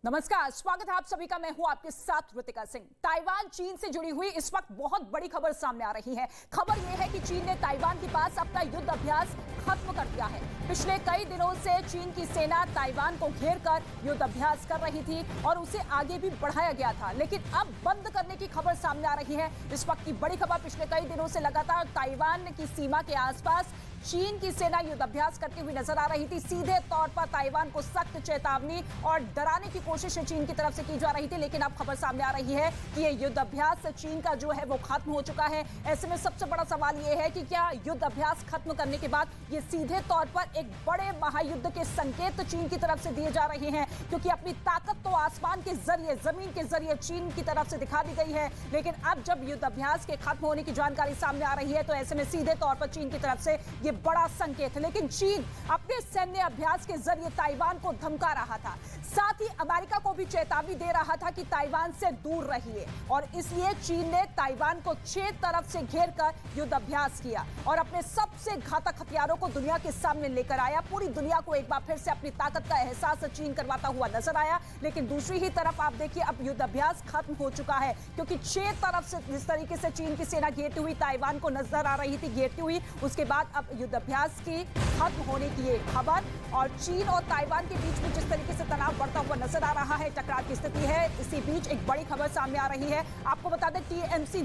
नमस्कार, स्वागत है आप सभी का। मैं हूं आपके साथ ऋतिका सिंह। ताइवान चीन से जुड़ी हुई इस वक्त बहुत बड़ी खबर सामने आ रही है। खबर यह है कि चीन ने ताइवान के पास अपना युद्ध अभ्यास खत्म कर दिया है। पिछले कई दिनों से चीन की सेना ताइवान को घेरकर युद्ध अभ्यास कर रही थी और उसे आगे भी बढ़ाया गया था, लेकिन अब बंद करने की खबर सामने आ रही है। इस वक्त की बड़ी खबर, पिछले कई दिनों से लगातार ताइवान की सीमा के आसपास चीन की सेना युद्धाभ्यास करती हुई नजर आ रही थी। सीधे तौर पर ताइवान को सख्त चेतावनी और डराने की कोशिश चीन की तरफ से की जा रही थी, लेकिन अब खबर सामने आ रही है कि ये युद्धाभ्यास चीन का जो है वो खत्म हो चुका है। ऐसे में सबसे बड़ा सवाल ये है कि क्या युद्धाभ्यास खत्म करने के बाद ये सीधे तौर पर एक बड़े महायुद्ध के संकेत चीन की तरफ से दिए जा रहे हैं, क्योंकि अपनी ताकत तो आसमान के जरिए, जमीन के जरिए चीन की तरफ से दिखा दी गई है, लेकिन अब जब युद्धाभ्यास के खत्म होने की जानकारी सामने आ रही है तो ऐसे में सीधे तौर पर चीन की तरफ से ये बड़ा संकेत है। लेकिन चीन अपने सैन्य अभ्यास के जरिए ताइवान को धमका रहा था, साथ ही अमेरिका को भी चेतावनी दे रहा था कि ताइवान से दूर रहिए, और इसलिए चीन ने ताइवान को 6 तरफ से घेरकर युद्ध अभ्यास किया और अपने सबसे घातक हथियारों को दुनिया के सामने लेकर आया। पूरी दुनिया को एक बार फिर से अपनी ताकत का एहसास चीन करवाता हुआ नजर आया। लेकिन दूसरी ही तरफ आप देखिए, अब युद्ध अभ्यास खत्म हो चुका है, क्योंकि 6 तरफ से जिस तरीके से चीन की सेना घेरती हुई ताइवान को नजर आ रही थी, घेरती हुई, उसके बाद अब युद्ध अभ्यास की खत्म होने की ये खबर, और चीन और ताइवान के बीच में जिस तरीके से तनाव बढ़ता हुआ नजर आ रहा है, टकराव की स्थिति है, इसी बीच एक बड़ी खबर सामने आ रही है। आपको बता दें, टीएमसी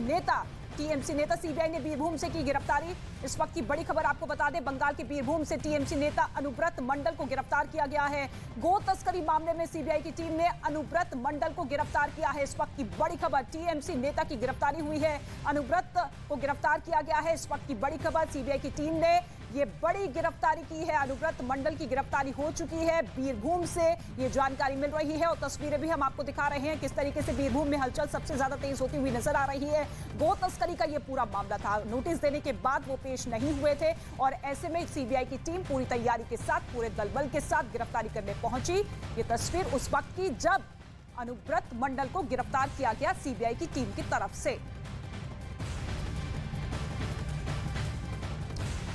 नेता सीबीआई ने बीरभूम से की गिरफ्तारी। इस वक्त की बड़ी खबर आपको बता दें, बंगाल के बीरभूम से टीएमसी नेता अनुव्रत मंडल को गिरफ्तार किया गया है। गो तस्करी मामले में सीबीआई की टीम ने अनुव्रत मंडल को गिरफ्तार किया है। इस वक्त की बड़ी खबर, टीएमसी नेता की गिरफ्तारी हुई है, अनुव्रत को गिरफ्तार किया गया है। इस वक्त की बड़ी खबर, सीबीआई की टीम ने ये बड़ी गिरफ्तारी की है। अनुव्रत मंडल की गिरफ्तारी हो चुकी है। बीरभूम से ये जानकारी मिल रही है और तस्वीरें भी हम आपको दिखा रहे हैं किस तरीके से बीरभूम में हलचल सबसे ज्यादा तेज होती हुई नजर आ रही है। गो तस्करी का ये पूरा मामला था, नोटिस देने के बाद वो पेश नहीं हुए थे, और ऐसे में सीबीआई की टीम पूरी तैयारी के साथ, पूरे दलबल के साथ गिरफ्तारी करने पहुंची। ये तस्वीर उस वक्त की जब अनुव्रत मंडल को गिरफ्तार किया गया सीबीआई की टीम की तरफ से।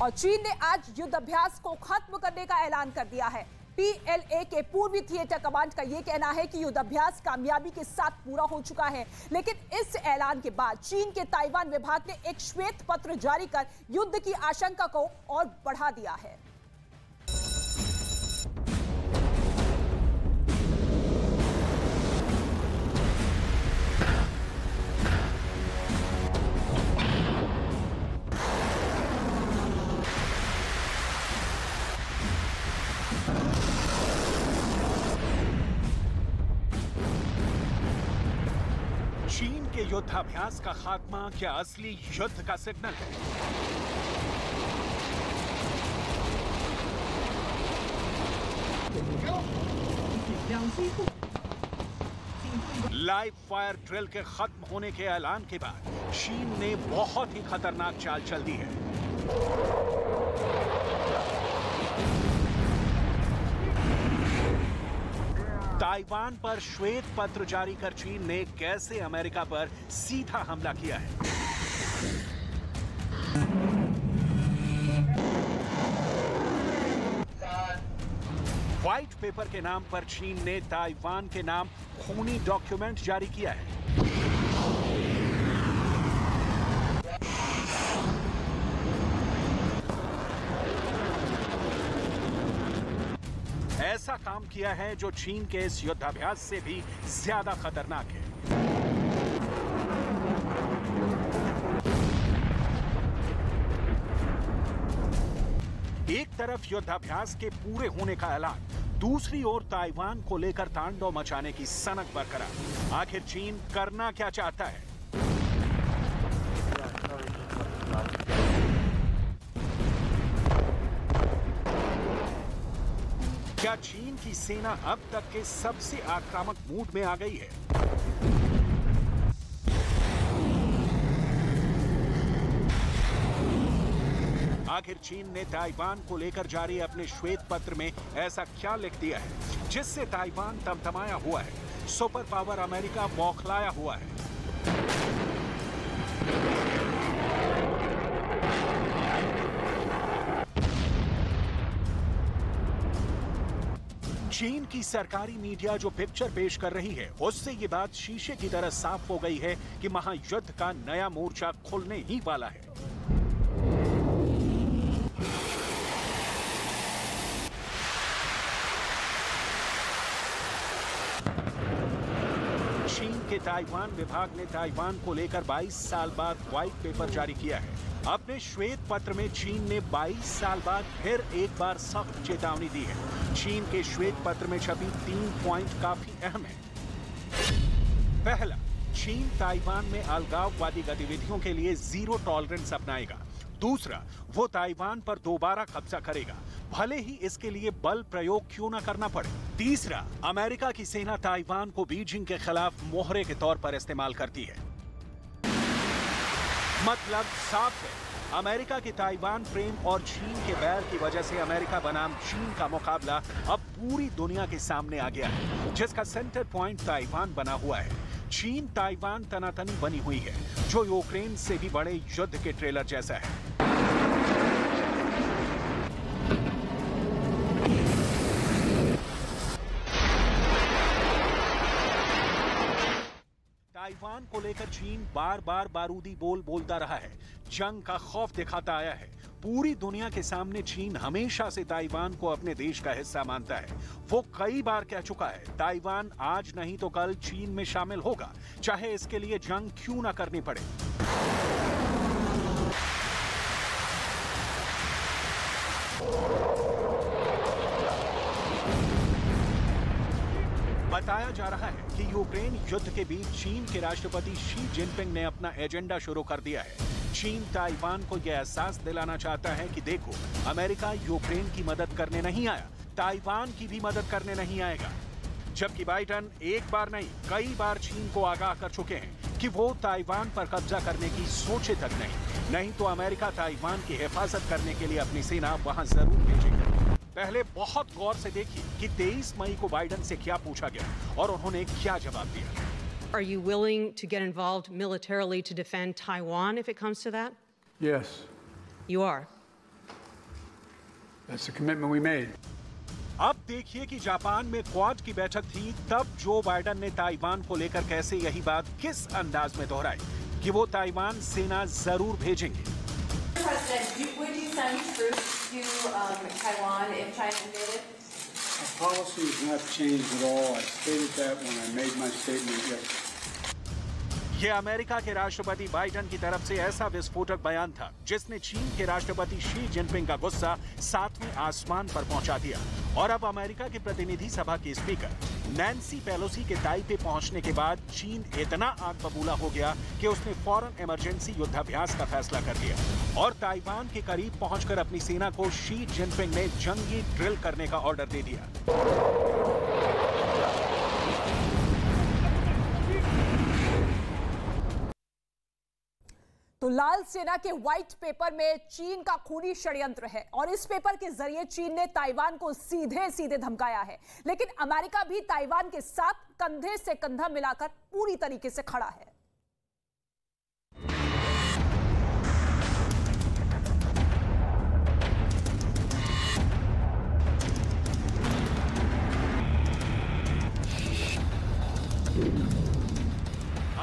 और चीन ने आज युद्ध अभ्यास को खत्म करने का ऐलान कर दिया है। पीएलए के पूर्वी थिएटर कमांड का यह कहना है कि युद्ध अभ्यास कामयाबी के साथ पूरा हो चुका है, लेकिन इस ऐलान के बाद चीन के ताइवान विभाग ने एक श्वेत पत्र जारी कर युद्ध की आशंका को और बढ़ा दिया है। चीन के युद्धाभ्यास का खात्मा क्या असली युद्ध का सिग्नल है? लाइव फायर ड्रिल के खत्म होने के ऐलान के बाद चीन ने बहुत ही खतरनाक चाल चल दी है। ताइवान पर श्वेत पत्र जारी कर चीन ने कैसे अमेरिका पर सीधा हमला किया है? व्हाइट पेपर के नाम पर चीन ने ताइवान के नाम खूनी डॉक्यूमेंट जारी किया है। ऐसा काम किया है जो चीन के इस युद्धाभ्यास से भी ज्यादा खतरनाक है। एक तरफ युद्धाभ्यास के पूरे होने का ऐलान, दूसरी ओर ताइवान को लेकर तांडव मचाने की सनक बरकरार। आखिर चीन करना क्या चाहता है? क्या चीन की सेना अब तक के सबसे आक्रामक मूड में आ गई है? आखिर चीन ने ताइवान को लेकर जारी अपने श्वेत पत्र में ऐसा क्या लिख दिया है जिससे ताइवान तमतमाया हुआ है, सुपर पावर अमेरिका बौखलाया हुआ है? चीन की सरकारी मीडिया जो पिक्चर पेश कर रही है, उससे ये बात शीशे की तरह साफ हो गई है कि महायुद्ध का नया मोर्चा खुलने ही वाला है। चीन के ताइवान विभाग ने ताइवान को लेकर 22 साल बाद व्हाइट पेपर जारी किया है। अपने श्वेत पत्र में चीन ने 22 साल बाद फिर एक बार सख्त चेतावनी दी है। चीन के श्वेत पत्र में छपी 3 पॉइंट काफी अहम है। पहला, चीन ताइवान में अलगाववादी गतिविधियों के लिए जीरो टॉलरेंस अपनाएगा। दूसरा, वो ताइवान पर दोबारा कब्जा करेगा, भले ही इसके लिए बल प्रयोग क्यों न करना पड़े। तीसरा, अमेरिका की सेना ताइवान को बीजिंग के खिलाफ मोहरे के तौर पर इस्तेमाल करती है। मतलब साफ है, अमेरिका के ताइवान प्रेम और चीन के बैर की वजह से अमेरिका बनाम चीन का मुकाबला अब पूरी दुनिया के सामने आ गया है, जिसका सेंटर पॉइंट ताइवान बना हुआ है। चीन ताइवान तनातनी बनी हुई है, जो यूक्रेन से भी बड़े युद्ध के ट्रेलर जैसा है। ताइवान को लेकर चीन बार बार बारूदी बोल बोलता रहा है, जंग का खौफ दिखाता आया है। पूरी दुनिया के सामने चीन हमेशा से ताइवान को अपने देश का हिस्सा मानता है। वो कई बार कह चुका है, ताइवान आज नहीं तो कल चीन में शामिल होगा, चाहे इसके लिए जंग क्यों ना करनी पड़े। बताया जा रहा है कि यूक्रेन युद्ध के बीच चीन के राष्ट्रपति शी जिनपिंग ने अपना एजेंडा शुरू कर दिया है। चीन ताइवान को यह एहसास दिलाना चाहता है कि देखो, अमेरिका यूक्रेन की मदद करने नहीं आया, ताइवान की भी मदद करने नहीं आएगा। जबकि बाइडेन एक बार नहीं, कई बार चीन को आगाह कर चुके हैं कि वो ताइवान पर कब्जा करने की सोचे तक नहीं तो अमेरिका ताइवान की हिफाजत करने के लिए अपनी सेना वहां जरूर भेजेगा। पहले बहुत गौर से देखिए कि 23 मई को बाइडेन से क्या पूछा गया और उन्होंने क्या जवाब दिया। Are you willing to get involved militarily to defend Taiwan if it comes to that? Yes. You are. That's the commitment we made. अब देखिए कि जापान में क्वाड की बैठक थी, तब जो बाइडेन ने ताइवान को लेकर कैसे यही बात किस अंदाज में दोहराई कि वो ताइवान सेना जरूर भेजेंगे। President, would you send troops to Taiwan if China invaded? Our policy has not changed at all. I stated that when I made my statement yesterday. ये अमेरिका के राष्ट्रपति बाइडेन की तरफ से ऐसा विस्फोटक बयान था जिसने चीन के राष्ट्रपति शी जिनपिंग का गुस्सा 7वें आसमान पर पहुंचा दिया। और अब अमेरिका के प्रतिनिधि सभा की स्पीकर नैन्सी पेलोसी के ताइपे पहुंचने के बाद चीन इतना आग बबूला हो गया कि उसने फौरन इमरजेंसी युद्धाभ्यास का फैसला कर लिया और ताइवान के करीब पहुंचकर अपनी सेना को शी जिनपिंग ने जंगी ड्रिल करने का ऑर्डर दे दिया। तो लाल सेना के व्हाइट पेपर में चीन का खूनी षड्यंत्र है और इस पेपर के जरिए चीन ने ताइवान को सीधे सीधे धमकाया है, लेकिन अमेरिका भी ताइवान के साथ कंधे से कंधा मिलाकर पूरी तरीके से खड़ा है।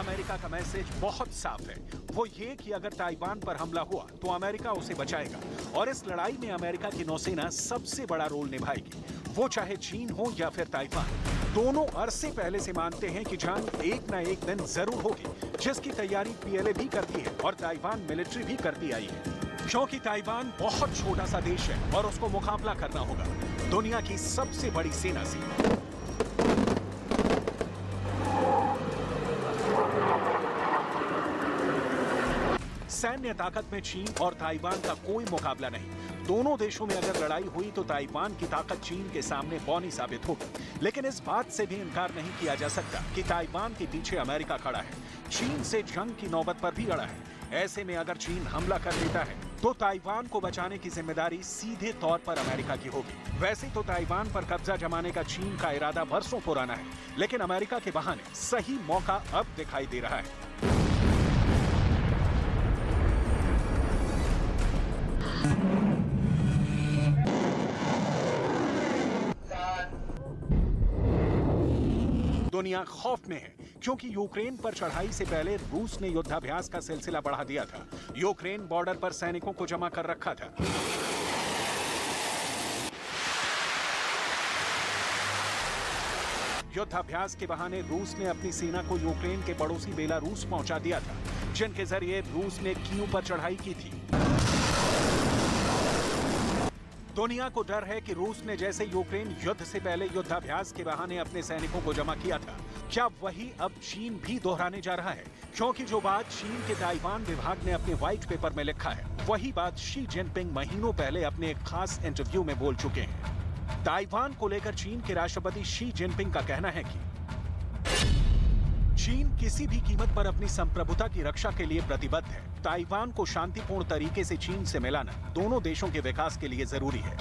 अमेरिका का मैसेज बहुत साफ है, वो ये कि अगर ताइवान पर हमला हुआ तो अमेरिका उसे बचाएगा और इस लड़ाई में अमेरिका की नौसेना सबसे बड़ा रोल निभाएगी, वो चाहे चीन हो या फिर ताइवान। दोनों अरसे पहले से मानते हैं कि जंग एक न एक दिन जरूर होगी, जिसकी तैयारी पीएलए भी करती है और ताइवान मिलिट्री भी करती आई है, क्योंकि ताइवान बहुत छोटा सा देश है और उसको मुकाबला करना होगा दुनिया की सबसे बड़ी सेना से। सैन्य ताकत में चीन और ताइवान का कोई मुकाबला नहीं। दोनों देशों में अगर लड़ाई हुई तो ताइवान की ताकत चीन के सामने बौनी साबित होगी, लेकिन इस बात से भी इनकार नहीं किया जा सकता कि ताइवान के पीछे अमेरिका खड़ा है, चीन से जंग की नौबत पर भी अड़ा है। ऐसे में अगर चीन हमला कर देता है तो ताइवान को बचाने की जिम्मेदारी सीधे तौर पर अमेरिका की होगी। वैसे तो ताइवान पर कब्जा जमाने का चीन का इरादा बरसों पुराना है, लेकिन अमेरिका के बहाने सही मौका अब दिखाई दे रहा है। दुनिया खौफ में है क्योंकि यूक्रेन पर चढ़ाई से पहले रूस ने युद्धाभ्यास का सिलसिला बढ़ा दिया था। यूक्रेन बॉर्डर पर सैनिकों को जमा कर रखा था। युद्धाभ्यास के बहाने रूस ने अपनी सेना को यूक्रेन के पड़ोसी बेलारूस पहुंचा दिया था, जिनके जरिए रूस ने कीव पर चढ़ाई की थी। दुनिया को डर है कि रूस ने जैसे यूक्रेन युद्ध से पहले युद्धाभ्यास के बहाने अपने सैनिकों को जमा किया था, क्या वही अब चीन भी दोहराने जा रहा है? क्योंकि जो बात चीन के ताइवान विभाग ने अपने व्हाइट पेपर में लिखा है, वही बात शी जिनपिंग महीनों पहले अपने एक खास इंटरव्यू में बोल चुके हैं। ताइवान को लेकर चीन के राष्ट्रपति शी जिनपिंग का कहना है कि चीन किसी भी कीमत पर अपनी संप्रभुता की रक्षा के लिए प्रतिबद्ध है। ताइवान को शांतिपूर्ण तरीके से चीन से मिलाना दोनों देशों के विकास के लिए जरूरी है।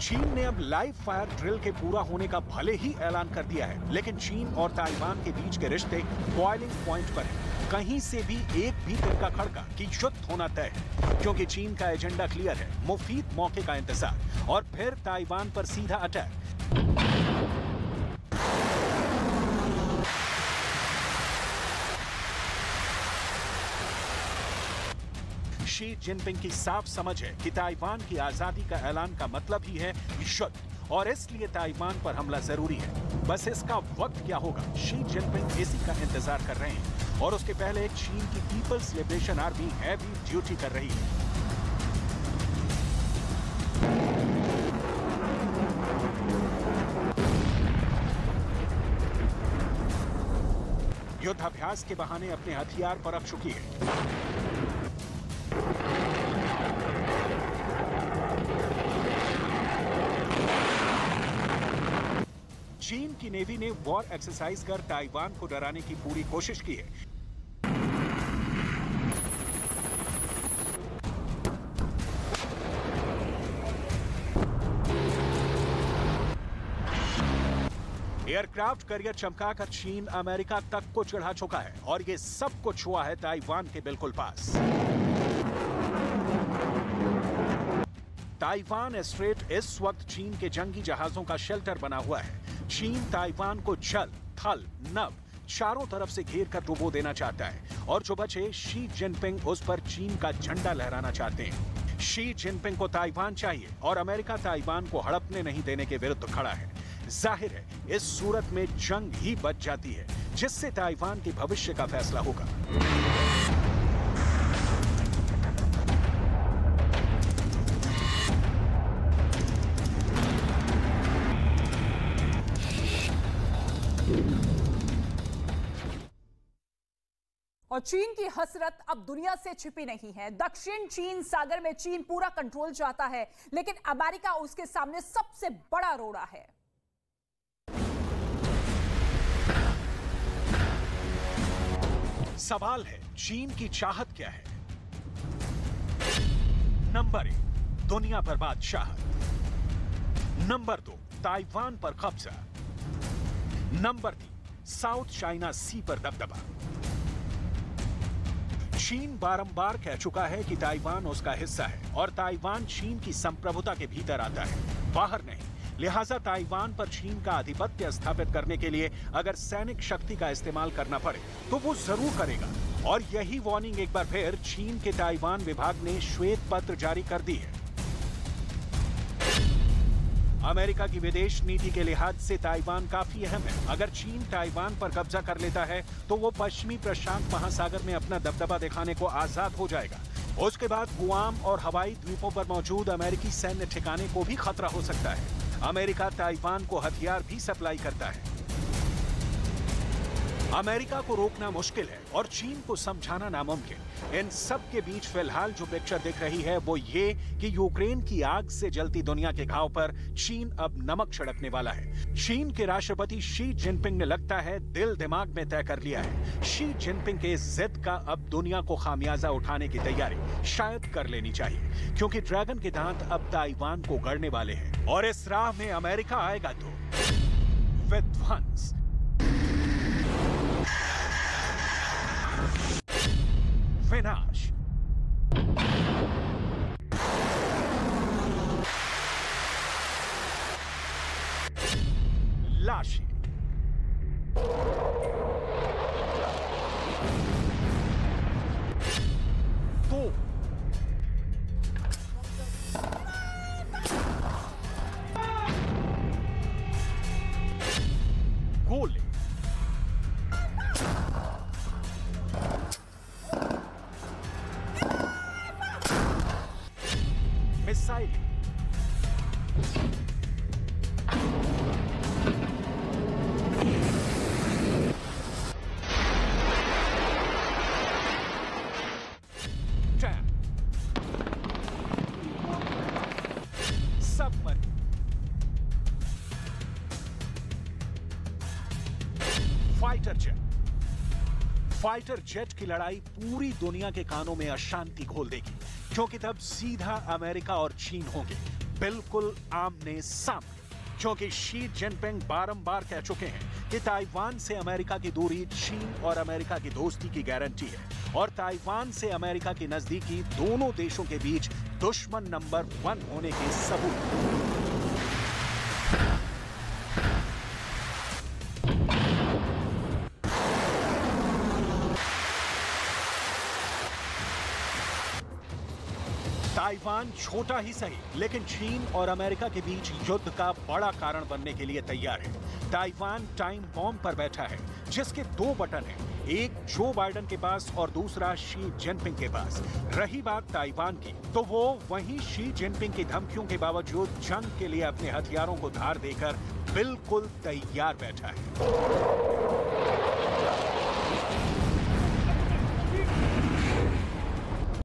चीन ने अब लाइव फायर ड्रिल के पूरा होने का भले ही ऐलान कर दिया है, लेकिन चीन और ताइवान के बीच के रिश्ते बॉइलिंग पॉइंट पर हैं। कहीं से भी एक भी तिनका खड़का कि युद्ध होना तय है, क्योंकि चीन का एजेंडा क्लियर है, मुफीद मौके का इंतजार और फिर ताइवान पर सीधा अटैक। शी जिनपिंग की साफ समझ है कि ताइवान की आजादी का ऐलान का मतलब ही है युद्ध, और इसलिए ताइवान पर हमला जरूरी है। बस इसका वक्त क्या होगा, शी जिनपिंग इसी का इंतजार कर रहे हैं, और उसके पहले चीन की people's liberation army heavy duty कर रही है। युद्धाभ्यास के बहाने अपने हथियार परख चुकी है। चीन की नेवी ने वॉर एक्सरसाइज कर ताइवान को डराने की पूरी कोशिश की है। एयरक्राफ्ट करियर चमकाकर चीन अमेरिका तक को चढ़ा चुका है, और ये सब कुछ हुआ है ताइवान के बिल्कुल पास। ताइवान स्ट्रेट इस वक्त चीन के जंगी जहाजों का शेल्टर बना हुआ है। चीन ताइवान को जल, थल, नभ चारों तरफ से घेर कर डुबो देना चाहता है, और जो बचे शी जिनपिंग उस पर चीन का झंडा लहराना चाहते हैं। शी जिनपिंग को ताइवान चाहिए, और अमेरिका ताइवान को हड़पने नहीं देने के विरुद्ध खड़ा है। जाहिर है इस सूरत में जंग ही बच जाती है, जिससे ताइवान के भविष्य का फैसला होगा। और चीन की हसरत अब दुनिया से छिपी नहीं है। दक्षिण चीन सागर में चीन पूरा कंट्रोल चाहता है, लेकिन अमेरिका उसके सामने सबसे बड़ा रोड़ा है। सवाल है, चीन की चाहत क्या है? नंबर 1, दुनिया पर बादशाहत। नंबर 2, ताइवान पर कब्जा। नंबर 3, साउथ चाइना सी पर दबदबा। चीन बारंबार कह चुका है कि ताइवान उसका हिस्सा है, और ताइवान चीन की संप्रभुता के भीतर आता है, बाहर नहीं। लिहाजा ताइवान पर चीन का आधिपत्य स्थापित करने के लिए अगर सैनिक शक्ति का इस्तेमाल करना पड़े तो वो जरूर करेगा। और यही वार्निंग एक बार फिर चीन के ताइवान विभाग ने श्वेत पत्र जारी कर दी है। अमेरिका की विदेश नीति के लिहाज से ताइवान काफी अहम है। अगर चीन ताइवान पर कब्जा कर लेता है तो वो पश्चिमी प्रशांत महासागर में अपना दबदबा दिखाने को आजाद हो जाएगा। उसके बाद गुआम और हवाई द्वीपों पर मौजूद अमेरिकी सैन्य ठिकाने को भी खतरा हो सकता है। अमेरिका ताइवान को हथियार भी सप्लाई करता है। अमेरिका को रोकना मुश्किल है और चीन को समझाना नामुमकिन। इन सब के बीच फिलहाल जो पिक्चर दिख रही है वो ये कि यूक्रेन की आग से जलती दुनिया के घाव पर चीन अब नमक छिड़कने वाला है। चीन के राष्ट्रपति शी जिनपिंग ने लगता है दिल दिमाग में तय कर लिया है। शी जिनपिंग के इस जिद का अब दुनिया को खामियाजा उठाने की तैयारी शायद कर लेनी चाहिए, क्योंकि ड्रैगन के दांत अब ताइवान को गड़ने वाले हैं, और इस राह में अमेरिका आएगा तो विध्वंस। विनाश। लाशें। दो गोले। Missile. Tank. Submarine. Fighter jet. Fighter jet की लड़ाई पूरी दुनिया के कानों में अशांति घोल देगी, क्योंकि तब सीधा अमेरिका और चीन होंगे बिल्कुल आमने सामने। क्योंकि शी जिनपिंग बारंबार कह चुके हैं कि ताइवान से अमेरिका की दूरी चीन और अमेरिका की दोस्ती की गारंटी है, और ताइवान से अमेरिका की नजदीकी दोनों देशों के बीच दुश्मन नंबर 1 होने के सबूत। ताइवान छोटा ही सही, लेकिन चीन और अमेरिका के बीच युद्ध का बड़ा कारण बनने के लिए तैयार है। ताइवान टाइम बॉम्ब पर बैठा है, जिसके 2 बटन हैं, एक जो बाइडेन के पास और दूसरा शी जिनपिंग के पास। रही बात ताइवान की, तो वो वहीं शी जिनपिंग की धमकियों के बावजूद जंग के लिए अपने हथियारों को धार देकर बिल्कुल तैयार बैठा है।